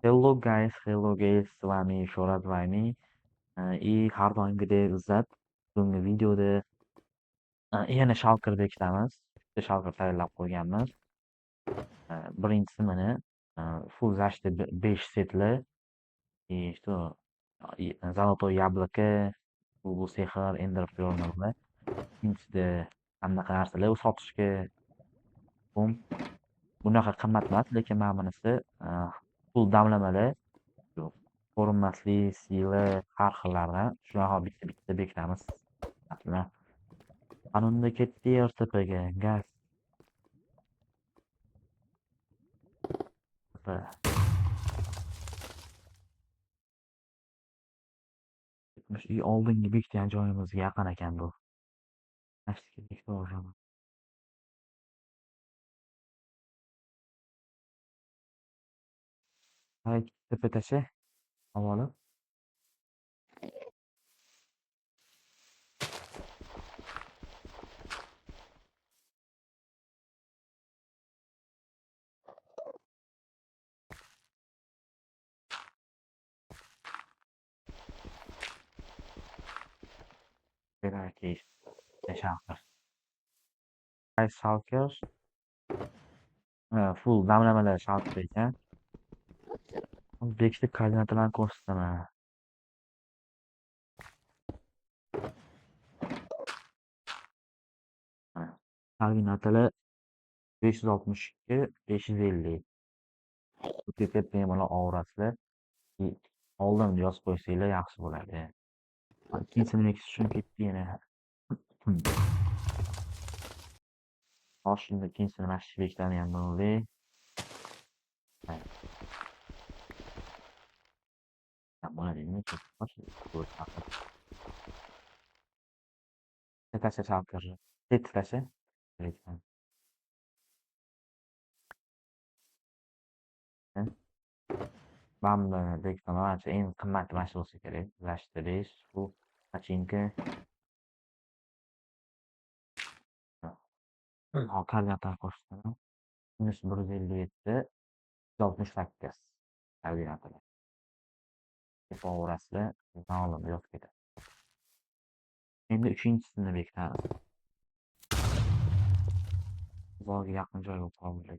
Hello guys, с вами еще раз Вайми. И har doimgidek izzat bugungi videoda yana Shulker bekitamiz. Bitta Shulker tayyorlab qo'yganmiz. Birinchisi mana full zashti 5 setli и что Zolotoy yabloko, bu sehr, Ender Pearl'lar. Ikkinchisida anaqa narsalar sotishga muhim. Bunaqa qimmat emas, lekin mana bunisi full damlamalar. Yo'q. Ko'rinmasli, siyli har xillaridan shunaqa bitta bekitamiz. Masalan, qanunda ketdi yer tepaga gaz. Uy oldingi bekitgan joyimizga yaqin ekan bu. Plastikka bekitib yuboraman. Tepa tasha olib. Kerakli Shulker. Qaysi Shulker? Full damlamalar Shulker ekan. Bekitib koordinatalarni ko'rsataman. Koordinatalar 562, 550. Tepa bemalol ovorasizlar. Oldin yozib qo'ysanglar yaxshi bo'ladi. Ikkinchisini tushunib ketdi yana. Toshni ikkinchisini mana shu bekitadigan bo'ldik. Bo'ladimi? Tasha Shulker. Bitta tasha. Mana buni bekitaman. Manimcha eng qimmati mana shu bo'lsa kerak. Zashti 5, bu pachinka. Koordinatani ko'rsataman. -157, 168 koordinatalar. Tepa orasida ma'lum yozib ketadi. Endi uchinchisini bekitamiz. Bog'ga yaqin joy bo'lib qoldi.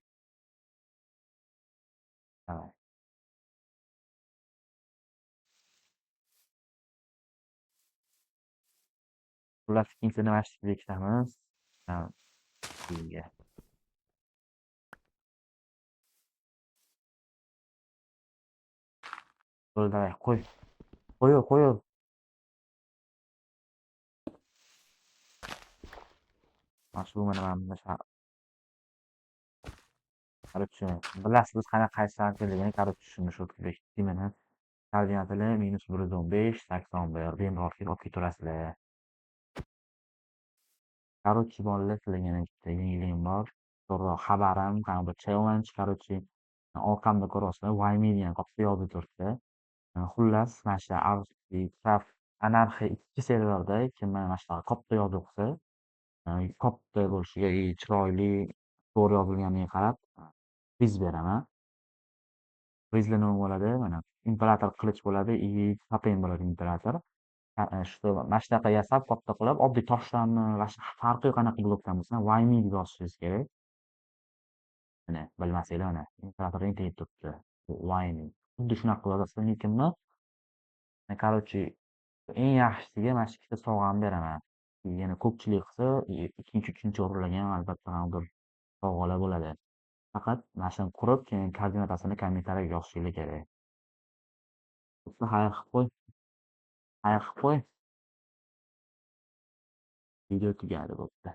Davay. Xullas ikkinchisini mana shu bekitamiz. Keyinga. Bo'ldi, davay, qo'y. Qo'yil. Mana shu mana bunda короче, bilasiz biz qaysi Shulkerligini, короче, shuni shu bekitdik mana. Koordinatalar -115, 81. Bemalol kelib olib ketaverasizlar. Короче, bolalar sizlarga yana bitta yangiligim bor. Zo'rroq xabarim, qanaqa challenge, короче, orqamda ko'ryapsizlar, Wayme degan qopda yozib turibdi. Xullas, mana shu Anarxiya 2 serverda kim mana shunaqa qopda yozib o'qisa, katta bo'lishiga, chiroyli, to'g'ri yozilganiga qarab priz beraman. Prizlar nima bo'ladi? Mana imperator qilich bo'ladi, и totem bo'ladi imperator. Mana shunaqa yasab, katta qilib, oddiy toshlarni farqi yo'q qanaqa blokdan bo'lsin, Wayme deb yozishingiz kerak. Mana bilmasanglar mana imperatorning tegib turibdi. Wayme. Xuddi shunaqa qilib yozasizlar, lekinmi, короче, eng yaxshisiga mana shu ikkita sovg'ani beraman. Yana ko'pchilik qilsa, ikkinchi, uchinchi o'rinlarga ham albatta qanaqadir sovg'alar bo'ladi. Faqat mana shuni qurib, keyin koordinatasini kommentariyaga yozishinglar kerak. Xayr qilib qo'y. Video tugadi bo'pti.